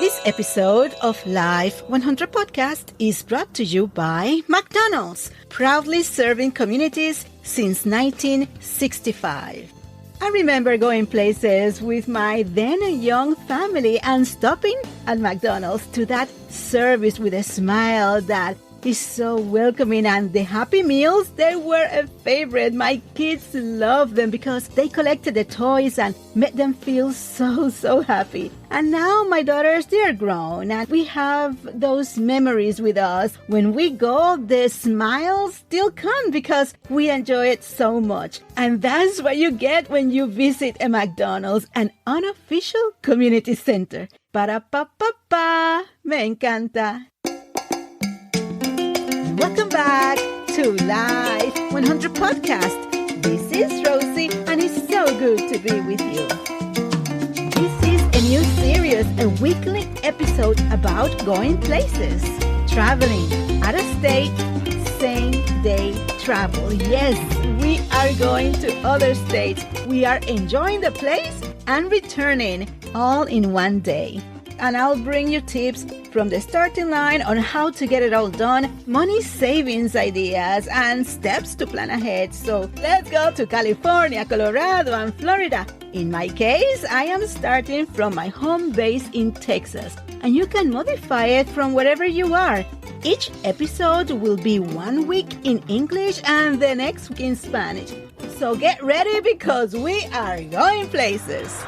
This episode of Life 100 Podcast is brought to you by McDonald's, proudly serving communities since 1965. I remember going places with my then young family and stopping at McDonald's to that service with a smile that is so welcoming, and the Happy Meals, they were a favorite. My kids loved them because they collected the toys and made them feel so happy. And now my daughters, they're grown and we have those memories with us. When we go, the smiles still come because we enjoy it so much. And that's what you get when you visit a McDonald's, an unofficial community center. Para-pa-pa-pa, me encanta. Welcome back to Life 100 Podcast. This is Rosie, and it's so good to be with you. This is a new series, a weekly episode about going places, traveling, out of state, same-day travel. Yes, we are going to other states. We are enjoying the place and returning all in one day. And I'll bring you tips from the starting line on how to get it all done, money savings ideas, and steps to plan ahead. So let's go to California, Colorado, and Florida. In my case, I am starting from my home base in Texas, and you can modify it from wherever you are. Each episode will be 1 week in English and the next week in Spanish. So get ready because we are going places.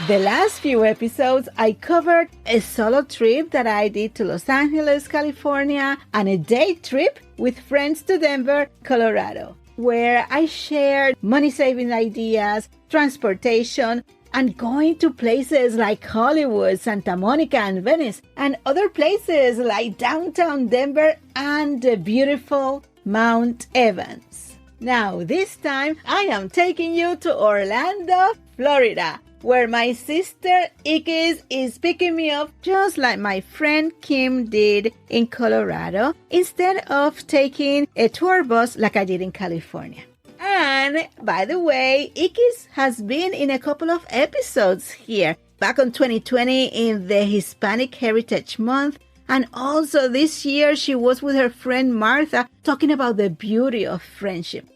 The last few episodes, I covered a solo trip that I did to Los Angeles, California, and a day trip with friends to Denver, Colorado, where I shared money-saving ideas, transportation, and going to places like Hollywood, Santa Monica, and Venice, and other places like downtown Denver and the beautiful Mount Evans. Now, this time, I am taking you to Orlando, Florida, where my sister Ikis is picking me up just like my friend Kim did in Colorado, instead of taking a tour bus like I did in California. And by the way, Ikis has been in a couple of episodes here, back on 2020 in the Hispanic Heritage Month, and also this year she was with her friend Martha talking about the beauty of friendship.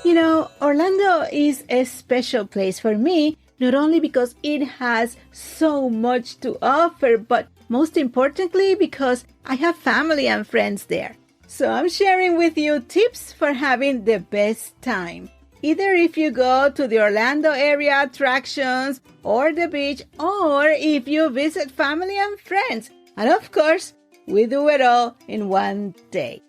You know, Orlando is a special place for me, not only because it has so much to offer, but most importantly because I have family and friends there. So I'm sharing with you tips for having the best time. Either if you go to the Orlando area attractions or the beach, or if you visit family and friends. And of course, we do it all in one day.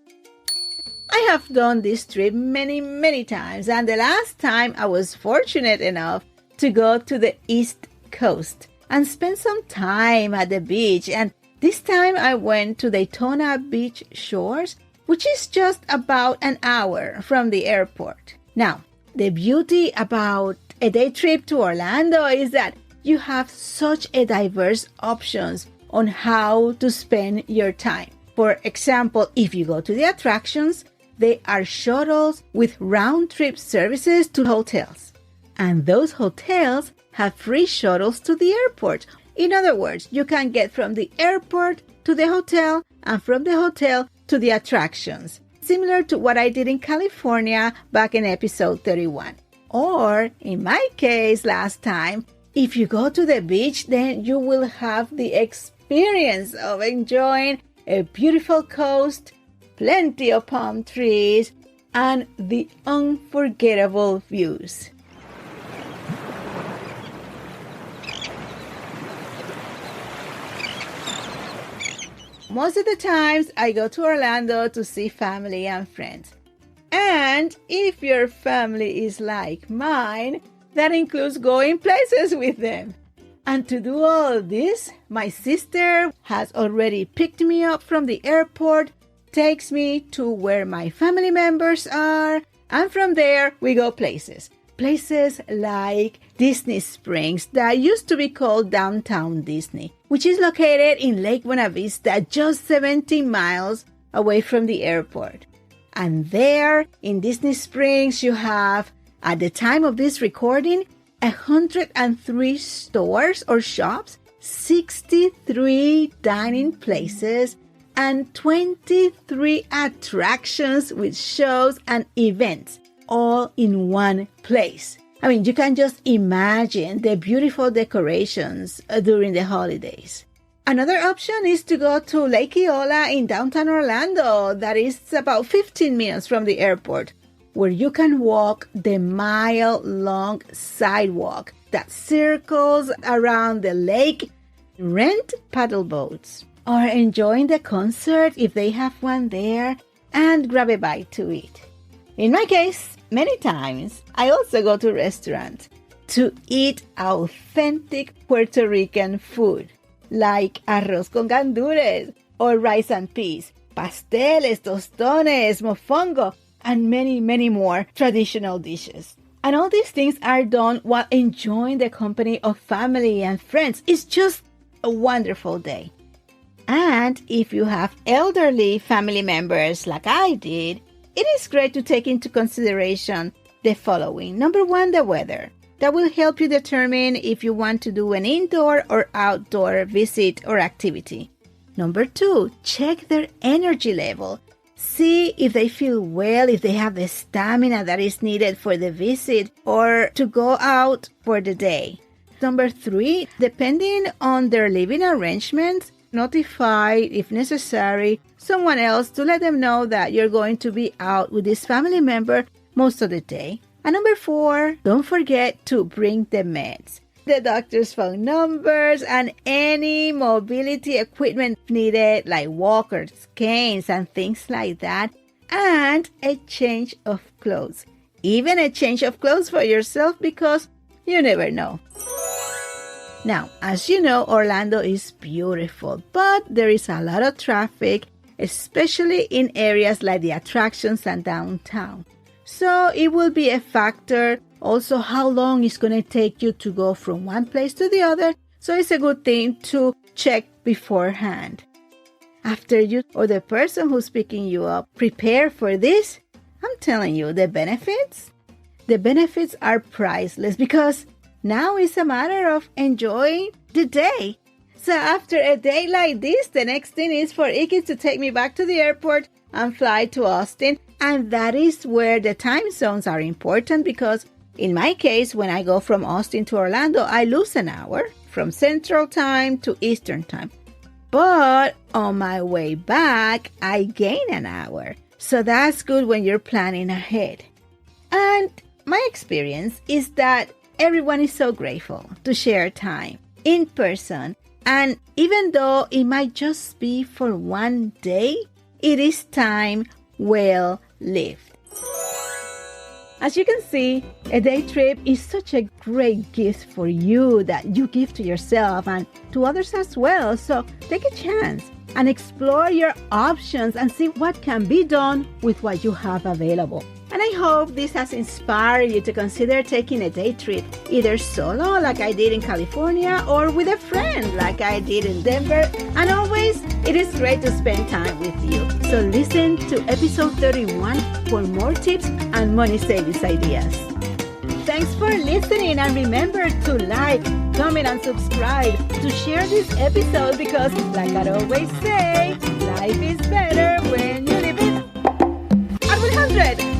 I have done this trip many times, and the last time I was fortunate enough to go to the East Coast and spend some time at the beach. And this time I went to Daytona Beach Shores, which is just about an hour from the airport. Now, the beauty about a day trip to Orlando is that you have such a diverse options on how to spend your time. For example, if you go to the attractions, they are shuttles with round-trip services to hotels. And those hotels have free shuttles to the airport. In other words, you can get from the airport to the hotel and from the hotel to the attractions, similar to what I did in California back in episode 31. Or, in my case last time, if you go to the beach, then you will have the experience of enjoying a beautiful coast, plenty of palm trees, and the unforgettable views. Most of the times, I go to Orlando to see family and friends. And if your family is like mine, that includes going places with them. And to do all this, my sister has already picked me up from the airport, takes me to where my family members are, and from there we go places. Places like Disney Springs, that used to be called Downtown Disney, which is located in Lake Buena Vista, just 17 miles away from the airport. And there in Disney Springs, you have, at the time of this recording, 103 stores or shops, 63 dining places, and 23 attractions with shows and events, all in one place. I mean, you can just imagine the beautiful decorations during the holidays. Another option is to go to Lake Eola in downtown Orlando, that is about 15 minutes from the airport, where you can walk the mile-long sidewalk that circles around the lake, rent paddle boats, or enjoying the concert if they have one there, and grab a bite to eat. In my case, many times, I also go to restaurants to eat authentic Puerto Rican food, like arroz con gandules, or rice and peas, pasteles, tostones, mofongo, and many, many more traditional dishes. And all these things are done while enjoying the company of family and friends. It's just a wonderful day. And if you have elderly family members like I did, it is great to take into consideration the following. Number one, the weather. That will help you determine if you want to do an indoor or outdoor visit or activity. Number two, check their energy level. See if they feel well, if they have the stamina that is needed for the visit or to go out for the day. Number three, depending on their living arrangements, notify, if necessary, someone else to let them know that you're going to be out with this family member most of the day. And number four, don't forget to bring the meds, the doctor's phone numbers, and any mobility equipment needed, like walkers, canes, and things like that, and a change of clothes. Even a change of clothes for yourself, because you never know. Now, as you know, Orlando is beautiful, but there is a lot of traffic, especially in areas like the attractions and downtown. So it will be a factor also how long it's going to take you to go from one place to the other. So it's a good thing to check beforehand. After you or the person who's picking you up prepare for this, I'm telling you, the benefits are priceless, because now it's a matter of enjoying the day. So after a day like this, the next thing is for Iki to take me back to the airport and fly to Austin. And that is where the time zones are important, because in my case, when I go from Austin to Orlando, I lose an hour from Central Time to Eastern Time. But on my way back, I gain an hour. So that's good when you're planning ahead. And my experience is that everyone is so grateful to share time in person. And even though it might just be for one day, it is time well lived. As you can see, a day trip is such a great gift for you that you give to yourself and to others as well. So take a chance and explore your options and see what can be done with what you have available. And I hope this has inspired you to consider taking a day trip, either solo like I did in California or with a friend like I did in Denver. And always, it is great to spend time with you. So listen to episode 31 for more tips and money savings ideas. Thanks for listening, and remember to like, comment, and subscribe to share this episode, because like I always say, life is better when you live it at 100.